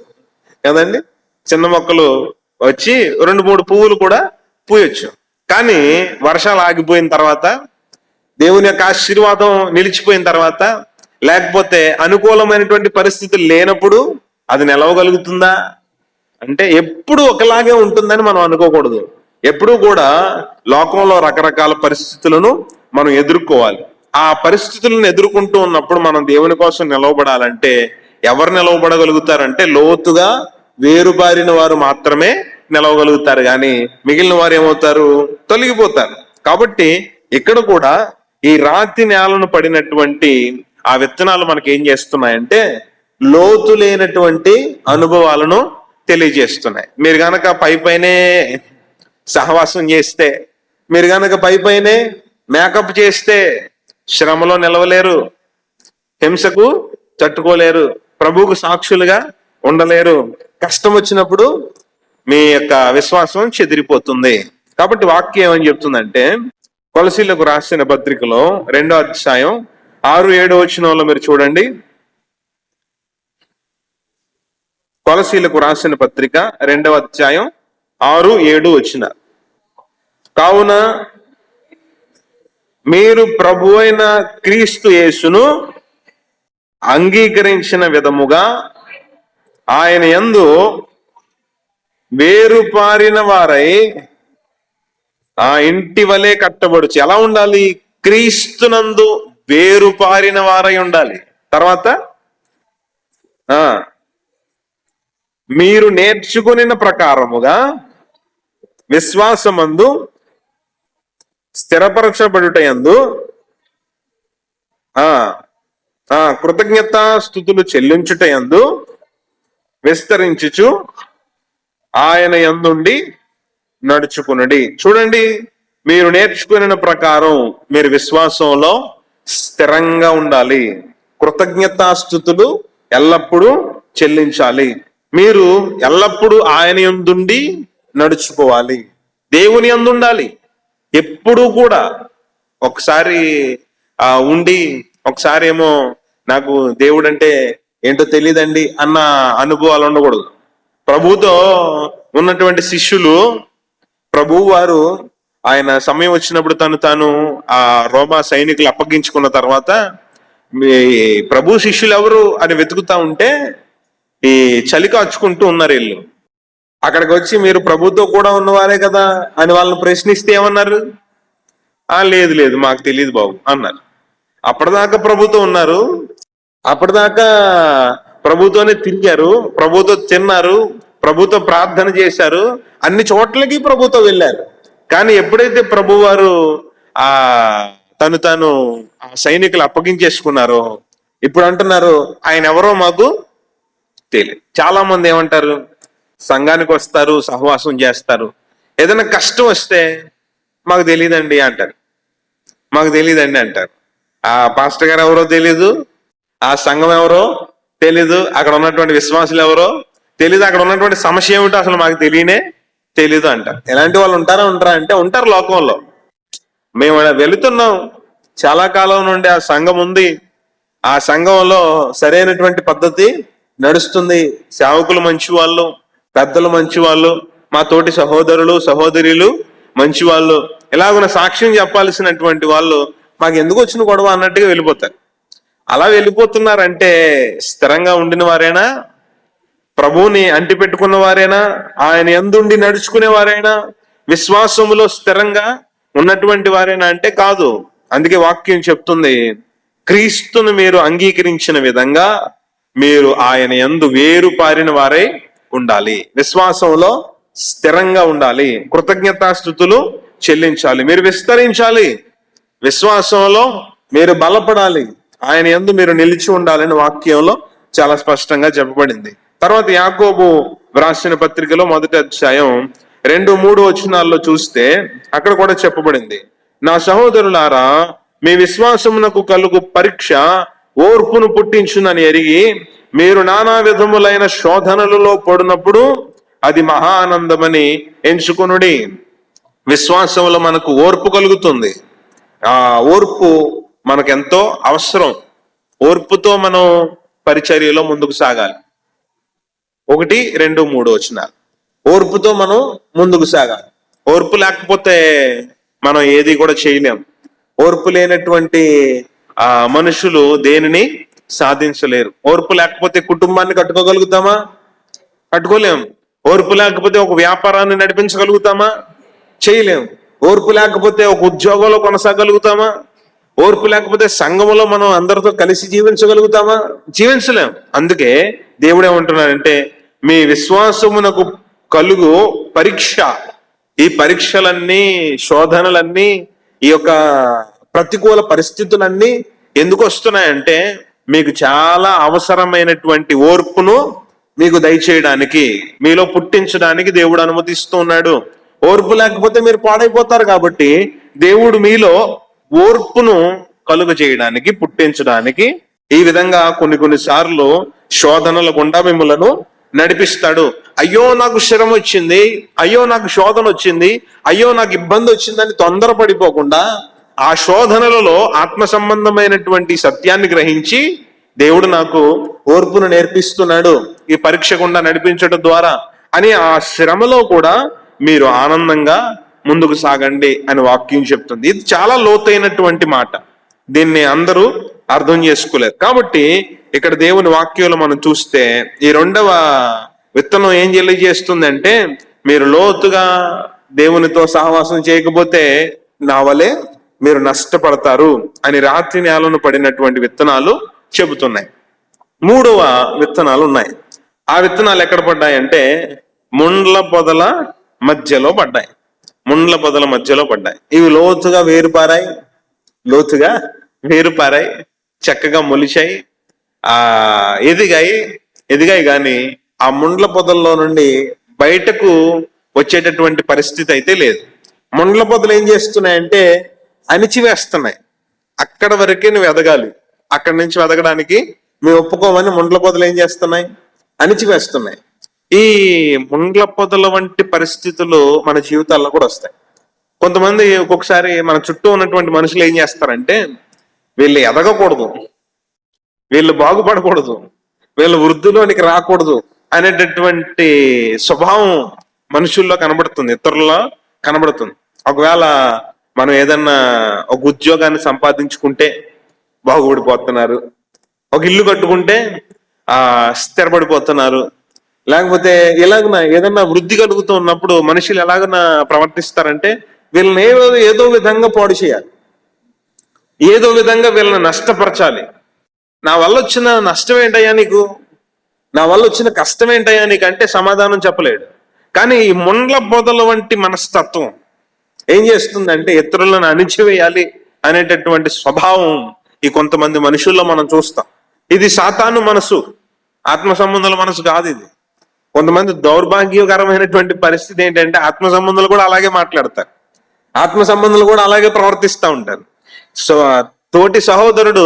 కదండి. చిన్న మొక్కలు వచ్చి 2-3 పువ్వులు కూడా పూయొచ్చు. కానీ వర్షాలు ఆగిపోయిన తర్వాత, దేవుని యొక్క ఆశీర్వాదం నిలిచిపోయిన తర్వాత, లేకపోతే అనుకూలమైనటువంటి పరిస్థితులు లేనప్పుడు అది నిలవగలుగుతుందా అంటే ఎప్పుడు ఒకలాగే ఉంటుందని మనం అనుకోకూడదు. ఎప్పుడూ కూడా లోకంలో రకరకాల పరిస్థితులను మనం ఎదుర్కోవాలి. ఆ పరిస్థితులను ఎదుర్కొంటూ ఉన్నప్పుడు మనం దేవుని కోసం నిలవబడాలంటే ఎవరు నిలవబడగలుగుతారంటే లోతుగా వేరుబారిన వారు మాత్రమే నిలవగలుగుతారు. కానీ మిగిలిన వారు ఏమవుతారు? తొలగిపోతారు. కాబట్టి ఇక్కడ కూడా ఈ రాతి నేలను పడినటువంటి ఆ విత్తనాలు మనకి ఏం చేస్తున్నాయంటే లోతు లేనటువంటి అనుభవాలను తెలియజేస్తున్నాయి. మీరు గనక పైనే సహవాసం చేస్తే, మీరు గనక పైనే మేకప్ చేస్తే శ్రమలో నిలవలేరు, హింసకు తట్టుకోలేరు, ప్రభువుకు సాక్షులుగా ఉండలేరు. కష్టం వచ్చినప్పుడు మీ యొక్క విశ్వాసం చెదిరిపోతుంది. కాబట్టి వాక్యం ఏమని చెప్తుందంటే, కొలసీలకు రాసిన పత్రికలో 2వ అధ్యాయం 6-7 వచనంలో మీరు చూడండి. కొలసీలకు రాసిన పత్రిక 2వ అధ్యాయం 6-7 వచనాలు. కావున మీరు ప్రభువైన క్రీస్తు యేసును అంగీకరించిన విధముగా ఆయన యందు వేరుపారిన వారై ఆ ఇంటి వలె కట్టబడుచు. ఎలా ఉండాలి? క్రీస్తునందు వేరుపారిన వారై ఉండాలి. తర్వాత మీరు నేర్చుకున్న ప్రకారముగా విశ్వాసమందు స్థిరపరచబడుటయందు కృతజ్ఞతా స్తుతులు చెల్లించుటయందు విస్తరించుచు ఆయన యందుండి నడుచుకునడి. చూడండి, మీరు నేర్చుకున్న ప్రకారం మీరు విశ్వాసంలో స్థిరంగా ఉండాలి. కృతజ్ఞతాస్తుతులు ఎల్లప్పుడూ చెల్లించాలి. మీరు ఎల్లప్పుడూ ఆయన యందుండి నడుచుకోవాలి, దేవుని యందు ఉండాలి ఎప్పుడూ కూడా. ఒకసారి ఉండి ఒకసారి ఏమో నాకు దేవుడు అంటే ఏంటో తెలియదండి అన్న అనుభవాలు ఉండకూడదు. ప్రభుతో ఉన్నటువంటి శిష్యులు ప్రభువు వారు ఆయన సమయం వచ్చినప్పుడు తాను ఆ రోమా సైనికులు అప్పగించుకున్న తర్వాత మీ ప్రభు శిష్యులు ఎవరు అని వెతుకుతా ఉంటే ఈ చలి కాచుకుంటూ ఉన్నారు వీళ్ళు. అక్కడికి వచ్చి మీరు ప్రభుతో కూడా ఉన్నవారే కదా అని వాళ్ళని ప్రశ్నిస్తే ఏమన్నారు? లేదు లేదు మాకు తెలియదు బాబు అన్నారు. అప్పటిదాకా ప్రభుతో ఉన్నారు, అప్పటిదాకా ప్రభుతోనే తిరిగారు, ప్రభుతో తిన్నారు, ప్రభుతో ప్రార్థన చేశారు, అన్ని చోట్లకి ప్రభుతో వెళ్ళారు. కానీ ఎప్పుడైతే ప్రభు వారు తను ఆ సైనికులు అప్పగించేసుకున్నారో ఇప్పుడు అంటున్నారు ఆయన ఎవరో మాకు తెలియదు. చాలా మంది ఏమంటారు, సంఘానికి వస్తారు, సహవాసం చేస్తారు, ఏదైనా కష్టం వస్తే మాకు తెలియదండి అంటారు, మాకు తెలియదండి అంటారు. ఆ పాస్టర్ గారు ఎవరో తెలీదు, ఆ సంఘం ఎవరో తెలీదు, అక్కడ ఉన్నటువంటి విశ్వాసులు ఎవరో తెలీదు, అక్కడ ఉన్నటువంటి సమస్య ఏమిటో అసలు మాకు తెలీదు అంటారు. ఎలాంటి వాళ్ళు ఉంటారా అంటే ఉంటారు లోకంలో. మేము వెళుతున్నాం, చాలా కాలం నుండి ఆ సంఘం ఉంది, ఆ సంఘంలో సరైనటువంటి పద్ధతి నడుస్తుంది, సేవకులు మంచి వాళ్ళు, పెద్దలు మంచి వాళ్ళు, మా తోటి సహోదరులు సహోదరులు మంచి వాళ్ళు, ఇలాగున్న సాక్ష్యం చెప్పాల్సినటువంటి వాళ్ళు మాకు ఎందుకు వచ్చిన గొడవ అన్నట్టుగా వెళ్ళిపోతారు. అలా వెళ్ళిపోతున్నారంటే స్థిరంగా ఉండిన వారేనా, ప్రభువుని అంటి పెట్టుకున్న వారేనా, ఆయన యందుండి నడుచుకునే వారైనా, విశ్వాసములో స్థిరంగా ఉన్నటువంటి వారేనా అంటే కాదు. అందుకే వాక్యం చెప్తుంది, క్రీస్తును మీరు అంగీకరించిన విధంగా మీరు ఆయన యందు వేరు పారిన వారై ఉండాలి, విశ్వాసంలో స్థిరంగా ఉండాలి, కృతజ్ఞతాస్తుతులు చెల్లించాలి, మీరు విస్తరించాలి, విశ్వాసంలో మీరు బలపడాలి, ఆయన యందు మీరు నిలిచి ఉండాలని వాక్యంలో చాలా స్పష్టంగా చెప్పబడింది. తర్వాత యాకోబు వ్రాసిన పత్రికలో 1వ అధ్యాయం 2-3 వచనాల్లో చూస్తే అక్కడ కూడా చెప్పబడింది, నా సహోదరులారా మీ విశ్వాసమునకు కలుగు పరీక్ష ఓర్పును పుట్టించునని ఎరిగి మీరు నానా విధములైన శోధనలలో పడినప్పుడు అది మహా ఆనందమని ఎంచుకొనుడి. విశ్వాసంలో మనకు ఓర్పు కలుగుతుంది, ఆ ఓర్పు మనకెంతో అవసరం. ఓర్పుతో మనం పరిచర్యలో ముందుకు సాగాలి. 1, 2, 3 వచనాలు ఓర్పుతో మనం ముందుకు సాగాలి. ఓర్పు లేకపోతే మనం ఏది కూడా చేయలేం. ఓర్పు లేనటువంటి మనుషులు దేనిని సాధించలేరు. ఓర్పు లేకపోతే కుటుంబాన్ని కట్టుకోగలుగుతామా? కట్టుకోలేం. ఓర్పు లేకపోతే ఒక వ్యాపారాన్ని నడిపించగలుగుతామా? చేయలేం. ఓర్పు లేకపోతే ఒక ఉద్యోగంలో కొనసాగలుగుతామా? ఓర్పు లేకపోతే సంఘంలో మనం అందరితో కలిసి జీవించగలుగుతామా? జీవించలేం. అందుకే దేవుడు ఏమంటున్నాడంటే మీ విశ్వాసమునకు కలుగు పరీక్ష, ఈ పరీక్షలన్నీ శోధనలన్నీ ఈ యొక్క ప్రతికూల పరిస్థితులన్నీ ఎందుకు వస్తున్నాయంటే మీకు చాలా అవసరమైనటువంటి ఓర్పును మీకు దయచేయడానికి, మీలో పుట్టించడానికి దేవుడు అనుమతిస్తూ ఉన్నాడు. ఓర్పు లేకపోతే మీరు పాడైపోతారు. కాబట్టి దేవుడు మీలో ఓర్పును కలుగ చేయడానికి, పుట్టించడానికి ఈ విధంగా కొన్ని సార్లు శోధనల గుండా మిమ్మలను నడిపిస్తాడు. అయ్యో నాకు శ్రమ వచ్చింది, అయ్యో నాకు శోధన వచ్చింది, అయ్యో నాకు ఇబ్బంది వచ్చిందని తొందరపడిపోకుండా ఆ శోధనలలో ఆత్మ సంబంధమైనటువంటి సత్యాన్ని గ్రహించి దేవుడు నాకు ఓర్పును నేర్పిస్తున్నాడు ఈ పరీక్ష గుండా నడిపించడం ద్వారా అని ఆ శ్రమలో కూడా మీరు ఆనందంగా ముందుకు సాగండి అని వాక్యం చెప్తుంది. ఇది చాలా లోతైనటువంటి మాట, దీన్ని అందరూ అర్థం చేసుకోలేరు. కాబట్టి ఇక్కడ దేవుని వాక్యంలో మనం చూస్తే ఈ 2వ విత్తనం ఏం తెలియజేస్తుంది అంటే మీరు లోతుగా దేవునితో సహవాసం చేయకపోతే నా వలె మీరు నష్టపడతారు అని రాత్రి నేలను పడినటువంటి విత్తనాలు చెబుతున్నాయి. 3వ విత్తనాలు ఉన్నాయి. ఆ విత్తనాలు ఎక్కడ పడ్డాయంటే ముండ్ల పొదల మధ్యలో పడ్డాయి. ముండ్ల పొదల మధ్యలో పడ్డాయి. ఇవి లోతుగా వేరుపారాయి, చక్కగా మొలిచాయి, ఎదిగాయి కానీ ఆ ముండ్ల పొదల్లో నుండి బయటకు వచ్చేటటువంటి పరిస్థితి అయితే లేదు. ముండ్ల పొదలు ఏం చేస్తున్నాయంటే అణిచివేస్తున్నాయి. అక్కడ వరకే నువ్వు ఎదగాలి, అక్కడి నుంచి వెతకడానికి మేము ఒప్పుకోమని ముండ్ల పొదలు ఏం చేస్తున్నాయి? అణిచివేస్తున్నాయి. ఈ ముండ్ల పొదల వంటి పరిస్థితులు మన జీవితాల్లో కూడా వస్తాయి. కొంతమంది ఒక్కొక్కసారి మన చుట్టూ ఉన్నటువంటి మనుషులు ఏం చేస్తారంటే, వీళ్ళు ఎదగకూడదు, వీళ్ళు బాగుపడకూడదు, వీళ్ళు వృద్ధిలోనికి రాకూడదు అనేటటువంటి స్వభావం మనుషుల్లో కనబడుతుంది, ఇతరుల్లో కనబడుతుంది. ఒకవేళ మనం ఏదన్నా ఒక ఉద్యోగాన్ని సంపాదించుకుంటే బాగుపడిపోతున్నారు, ఒక ఇల్లు కట్టుకుంటే స్థిరపడిపోతున్నారు, లేకపోతే ఇలాగన ఏదన్నా వృద్ధి కలుగుతూ ఉన్నప్పుడు మనుషులు ఎలాగన్నా ప్రవర్తిస్తారంటే వీళ్ళని ఏదో విధంగా పాడు చేయాలి, ఏదో విధంగా వీళ్ళని నష్టపరచాలి. నా వల్ల వచ్చిన నష్టం ఏంటయ్యా నీకు, నా వల్ల వచ్చిన కష్టం ఏంటయ్యా నీకు అంటే సమాధానం చెప్పలేడు. కానీ ఈ ముండ్ల పొదల వంటి మనస్తత్వం ఏం చేస్తుందంటే ఇతరులను అణిచివేయాలి అనేటటువంటి స్వభావం ఈ కొంతమంది మనుషుల్లో మనం చూస్తాం. ఇది సాతాను మనసు, ఆత్మ సంబంధాల మనసు కాదు ఇది. కొంతమంది దౌర్భాగ్యకరమైనటువంటి పరిస్థితి ఏంటంటే ఆత్మ సంబంధాలు కూడా అలాగే మాట్లాడతారు, ఆత్మ సంబంధాలు కూడా అలాగే ప్రవర్తిస్తూ ఉంటారు. తోటి సహోదరుడు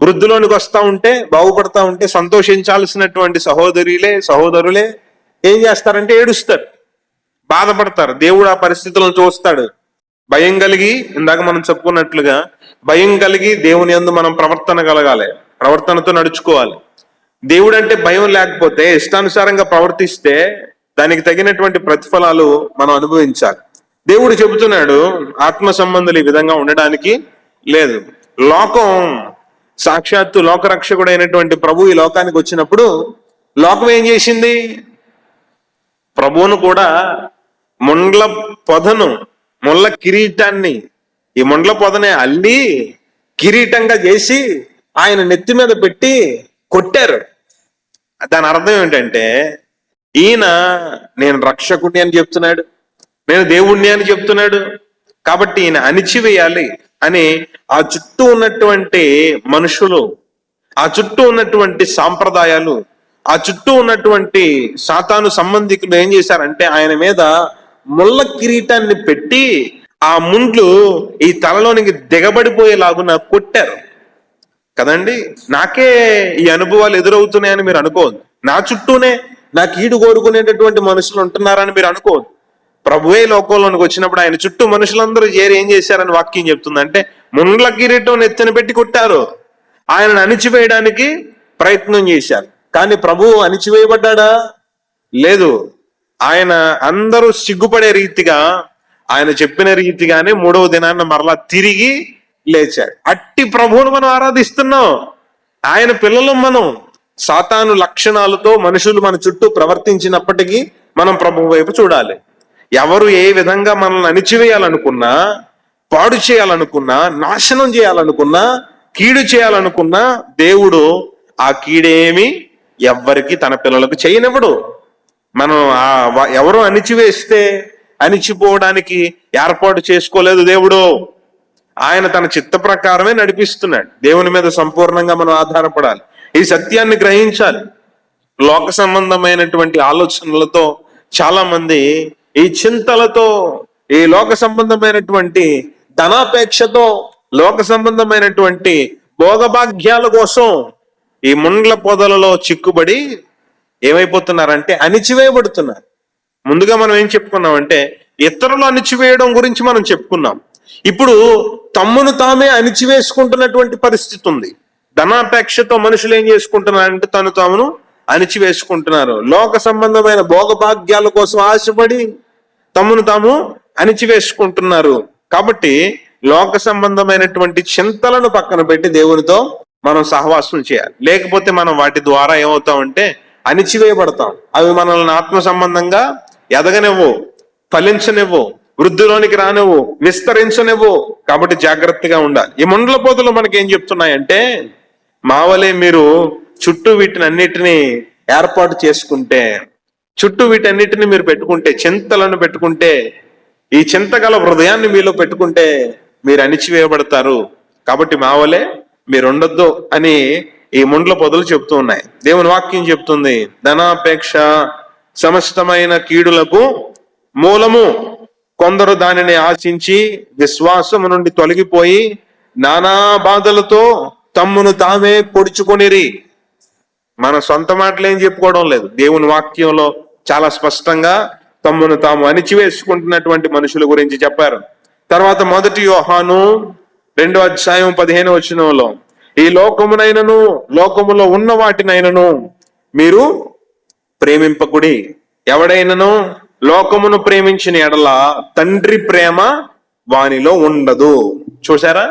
వృద్ధిలోనికి వస్తూ ఉంటే, బాగుపడతా ఉంటే సంతోషించాల్సినటువంటి సహోదరులే ఏం చేస్తారంటే ఏడుస్తారు, బాధపడతారు. దేవుడు ఆ పరిస్థితులను చూస్తాడు. భయం కలిగి, ఇందాక మనం చెప్పుకున్నట్లుగా భయం కలిగి దేవుని యందు మనం ప్రవర్తన కలగాలి, ప్రవర్తనతో నడుచుకోవాలి. దేవుడు అంటే భయం లేకపోతే ఇష్టానుసారంగా ప్రవర్తిస్తే దానికి తగినటువంటి ప్రతిఫలాలు మనం అనుభవించాలి. దేవుడు చెబుతున్నాడు ఆత్మ సంబంధులు ఈ విధంగా ఉండడానికి లేదు. లోకం సాక్షాత్తు లోకరక్షకుడు అయినటువంటి ప్రభు ఈ లోకానికి వచ్చినప్పుడు లోకం ఏం చేసింది? ప్రభువును కూడా ముండ్ల పొదను, ముళ్ళ కిరీటాన్ని, ఈ ముండ్ల పొదనే అల్లి కిరీటంగా చేసి ఆయన నెత్తి మీద పెట్టి కొట్టారు. దాని అర్థం ఏంటంటే ఈయన నేను రక్షకుడిని అని చెప్తున్నాడు, నేను దేవుణ్ణి అని చెప్తున్నాడు, కాబట్టి ఈయన అణిచివేయాలి అని ఆ చుట్టూ ఉన్నటువంటి మనుషులు, ఆ చుట్టూ ఉన్నటువంటి సాంప్రదాయాలు, ఆ చుట్టూ ఉన్నటువంటి సాతాను సంబంధికులు ఏం చేశారంటే ఆయన మీద ముళ్ళ కిరీటాన్ని పెట్టి ఆ ముండ్లు ఈ తలలోనికి దిగబడిపోయేలాగున కొట్టారు కదండి. నాకే ఈ అనుభవాలు ఎదురవుతున్నాయని మీరు అనుకోవద్దు, నా చుట్టూనే నా కీడు కోరుకునేటటువంటి మనుషులు ఉంటున్నారని మీరు అనుకోవద్దు. ప్రభువే లోకంలోనికి వచ్చినప్పుడు ఆయన చుట్టూ మనుషులందరూ చేరి ఏం చేశారని వాక్యం చెప్తుందంటే ముండ్ల కిరీటం ఎత్తున పెట్టి కొట్టారు, ఆయనను అణిచివేయడానికి ప్రయత్నం చేశారు. కానీ ప్రభువు అణిచివేయబడ్డా? లేదు. ఆయన అందరూ సిగ్గుపడే రీతిగా ఆయన చెప్పిన రీతిగానే 3వ దినాన్న మరలా తిరిగి లేచాడు. అట్టి ప్రభువును మనం ఆరాధిస్తున్నాం, ఆయన పిల్లలు మనం. సాతాను లక్షణాలతో మనుషులు మన చుట్టూ ప్రవర్తించినప్పటికీ మనం ప్రభువు వైపు చూడాలి. ఎవరు ఏ విధంగా మనల్ని అణిచివేయాలనుకున్నా, పాడు చేయాలనుకున్నా, నాశనం చేయాలనుకున్నా, కీడు చేయాలనుకున్నా దేవుడు ఆ కీడేమి ఎవ్వరికి తన పిల్లలకు చేయనివ్వడు. మనం ఎవరు అణిచివేస్తే అణిచిపోవడానికి ఏర్పాటు చేసుకోలేదు దేవుడు. ఆయన తన చిత్త ప్రకారమే నడిపిస్తున్నాడు. దేవుని మీద సంపూర్ణంగా మనం ఆధారపడాలి, ఈ సత్యాన్ని గ్రహించాలి. లోక సంబంధమైనటువంటి ఆలోచనలతో చాలా మంది, ఈ చింతలతో, ఈ లోక సంబంధమైనటువంటి ధనాపేక్షతో, లోక సంబంధమైనటువంటి భోగభాగ్యాల కోసం ఈ ముండ్ల పొదలలో చిక్కుబడి ఏమైపోతున్నారంటే అణిచివేయబడుతున్నారు. ముందుగా మనం ఏం చెప్పుకున్నామంటే ఇతరులు అణిచివేయడం గురించి మనం చెప్పుకున్నాం. ఇప్పుడు తమ్మును తామే అణిచివేసుకుంటున్నటువంటి పరిస్థితి ఉంది. ధనాపేక్షతో మనుషులు ఏం చేసుకుంటున్నారంటే తను తామును అణిచివేసుకుంటున్నారు. లోక సంబంధమైన భోగభాగ్యాల కోసం ఆశపడి తమ్మును తాము అణిచివేసుకుంటున్నారు. కాబట్టి లోక సంబంధమైనటువంటి చింతలను పక్కన పెట్టి దేవునితో మనం సహవాసం చేయాలి. లేకపోతే మనం వాటి ద్వారా ఏమవుతామంటే అణిచివేయబడతాం. అవి మనల్ని ఆత్మ సంబంధంగా ఎదగనివ్వు, ఫలించనివ్వు, వృద్ధిలోనికి రానివ్వు, విస్తరించనివ్వు. కాబట్టి జాగ్రత్తగా ఉండాలి. ఈ ముండ్ల పోతులు మనకి ఏం చెప్తున్నాయంటే మావలే మీరు చుట్టూ వీటినన్నిటినీ ఏర్పాటు చేసుకుంటే, చుట్టూ వీటన్నిటిని మీరు పెట్టుకుంటే, చింతలను పెట్టుకుంటే, ఈ చింతగల హృదయాన్ని మీలో పెట్టుకుంటే మీరు అణిచివేయబడతారు. కాబట్టి మావలే మీరు ఉండొద్దు అని ఈ ముండ్ల పొదలు చెప్తూ ఉన్నాయి. దేవుని వాక్యం చెప్తుంది ధనాపేక్ష సమస్తమైన కీడులకు మూలము. కొందరు దానిని ఆశించి విశ్వాసము నుండి తొలగిపోయి నానా బాధలతో తమ్మును తామే పొడుచుకొనిరి. మన సొంత మాటలు ఏం చెప్పుకోవడం లేదు, దేవుని వాక్యంలో చాలా స్పష్టంగా తమ్మును తాము అణిచివేసుకుంటున్నటువంటి మనుషుల గురించి చెప్పారు. తర్వాత 1 యోహాను 2:15 ఈ లోకమునైనను లోకములో ఉన్న వాటినైనను మీరు ప్రేమింపకుడి. ఎవడైనను లోకమును ప్రేమించిన ఎడల తండ్రి ప్రేమ వానిలో ఉండదు. చూసారా?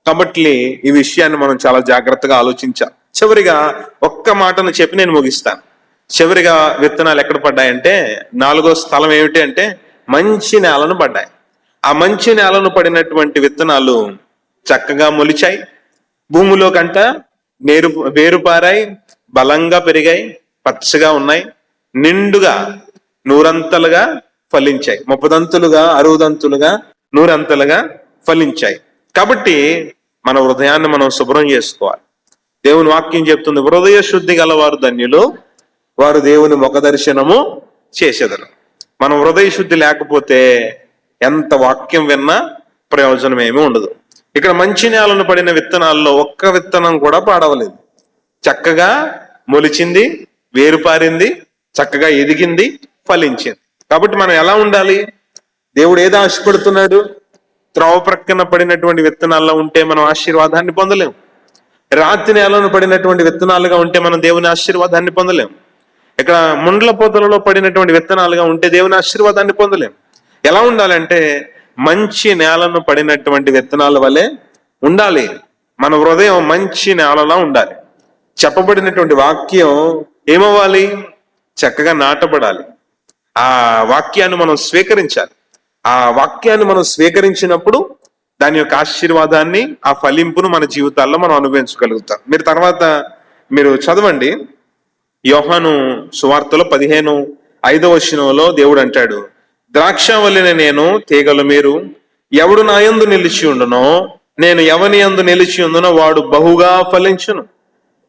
కాబట్టి ఈ విషయాన్ని మనం చాలా జాగ్రత్తగా ఆలోచించాలి. చివరిగా ఒక్క మాటను చెప్పి నేను ముగిస్తాను. చివరిగా విత్తనాలు ఎక్కడ పడ్డాయంటే 4వ స్థలం ఏమిటి అంటే మంచి నేలను పడ్డాయి. ఆ మంచి నేలను పడినటువంటి విత్తనాలు చక్కగా మొలిచాయి, భూమిలో కంట వేరుపారాయి, బలంగా పెరిగాయి, పచ్చగా ఉన్నాయి, నిండుగా 100 ఫలించాయి, 30 60 100 ఫలించాయి. కాబట్టి మన హృదయాన్ని మనం శుభ్రం చేసుకోవాలి. దేవుని వాక్యం చెప్తుంది, హృదయ శుద్ధి గలవారు ధన్యులు, వారు దేవుని ముఖ దర్శనము చేసేదరు. మనం హృదయ శుద్ధి లేకపోతే ఎంత వాక్యం విన్నా ప్రయోజనం ఏమీ ఉండదు. ఇక్కడ మంచి నేలను పడిన విత్తనాల్లో ఒక్క విత్తనం కూడా పాడవలేదు. చక్కగా మొలిచింది, వేరుపారింది, చక్కగా ఎదిగింది, ఫలించింది. కాబట్టి మనం ఎలా ఉండాలి? దేవుడు ఏదో ఆశపడుతున్నాడు? త్రోవ ప్రక్కన పడినటువంటి విత్తనాల్లో ఉంటే మనం ఆశీర్వాదాన్ని పొందలేం. రాతి నేలను పడినటువంటి విత్తనాలుగా ఉంటే మనం దేవుని ఆశీర్వాదాన్ని పొందలేం. ఇక్కడ ముండ్ల పొదలలో పడినటువంటి విత్తనాలుగా ఉంటే దేవుని ఆశీర్వాదాన్ని పొందలేం. ఎలా ఉండాలంటే మంచి నేలను పడినటువంటి విత్తనాల వలె ఉండాలి. మన హృదయం మంచి నేలలా ఉండాలి. చెప్పబడినటువంటి వాక్యం ఏమవ్వాలి? చక్కగా నాటబడాలి. ఆ వాక్యాన్ని మనం స్వీకరించాలి. ఆ వాక్యాన్ని మనం స్వీకరించినప్పుడు దాని యొక్క ఆశీర్వాదాన్ని, ఆ ఫలింపును మన జీవితాల్లో మనం అనుభవించగలుగుతాం. మీరు చదవండి, యోహాను సువార్తలో 15:5 దేవుడు అంటాడు, ద్రాక్షవల్లిని నేను, తీగలు మీరు. ఎవడు నా యందు నిలిచి ఉండునో, నేను ఎవని యందు నిలిచి ఉండునో వాడు బహుగా ఫలించును.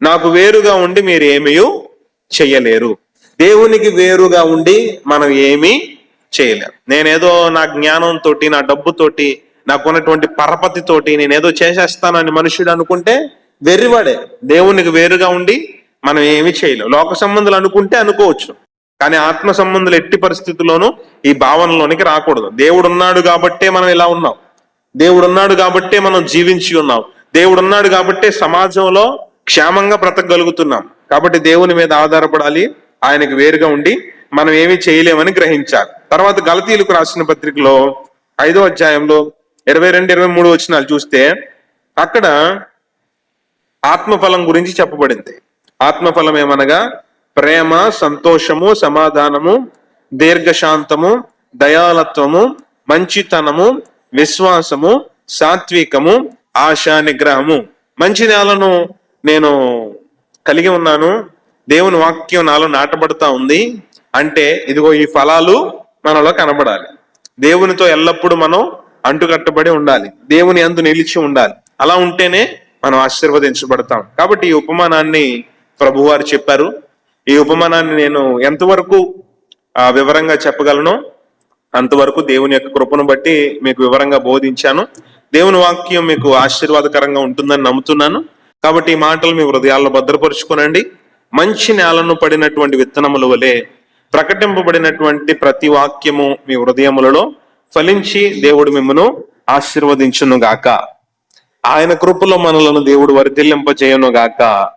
నాకు వేరుగా ఉండి మీరు ఏమీ చెయ్యలేరు. దేవునికి వేరుగా ఉండి మనం ఏమీ చేయలేం. నేనేదో నా జ్ఞానంతో, నా డబ్బుతోటి, నాకున్నటువంటి పరపతితోటి నేనేదో చేసేస్తానని మనుషుడు అనుకుంటే వెర్రివాడే. దేవునికి వేరుగా ఉండి మనం ఏమీ చేయలేం. లోక సంబంధులు అనుకుంటే అనుకోవచ్చు, కానీ ఆత్మ సంబంధులు ఎట్టి పరిస్థితుల్లోనూ ఈ భావనలోనికి రాకూడదు. దేవుడు ఉన్నాడు కాబట్టే మనం ఇలా ఉన్నాం, దేవుడు ఉన్నాడు కాబట్టే మనం జీవించి ఉన్నాం, దేవుడు ఉన్నాడు కాబట్టే సమాజంలో క్షేమంగా బ్రతకగలుగుతున్నాం. కాబట్టి దేవుని మీద ఆధారపడాలి, ఆయనకు వేరుగా ఉండి మనం ఏమీ చేయలేమని గ్రహించాలి. తర్వాత గలతీయులకు రాసిన పత్రికలో 5వ అధ్యాయంలో 22-23 చూస్తే అక్కడ ఆత్మఫలం గురించి చెప్పబడింది. ఆత్మఫలం ఏమనగా ప్రేమ, సంతోషము, సమాధానము, దీర్ఘశాంతము, దయాలత్వము, మంచితనము, విశ్వాసము, సాత్వికము, ఆశా నిగ్రహము. మంచి నేలను నేను కలిగి ఉన్నాను, దేవుని వాక్యం నాలో నాటబడతా ఉంది అంటే ఇదిగో ఈ ఫలాలు మనలో కనబడాలి. దేవునితో ఎల్లప్పుడూ మనం అంటుకట్టబడి ఉండాలి, దేవుని యందు నిలిచి ఉండాలి. అలా ఉంటేనే మనం ఆశీర్వదించబడతాం. కాబట్టి ఈ ఉపమానాన్ని ప్రభువారు చెప్పారు. ఈ ఉపమానాన్ని నేను ఎంతవరకు వివరంగా చెప్పగలను అంతవరకు దేవుని యొక్క కృపను బట్టి మీకు వివరంగా బోధించాను. దేవుని వాక్యం మీకు ఆశీర్వాదకరంగా ఉంటుందని నమ్ముతున్నాను. కాబట్టి ఈ మాటలు మీ హృదయాల్లో భద్రపరుచుకోనండి. మంచి నేలను పడినటువంటి విత్తనముల వలె ప్రకటింపబడినటువంటి ప్రతి వాక్యము మీ హృదయములలో ఫలించి దేవుడు మిమ్మను ఆశీర్వదించును గాక. ఆయన కృపలో మనలను దేవుడు వర్ధిల్లింపజేయును గాక.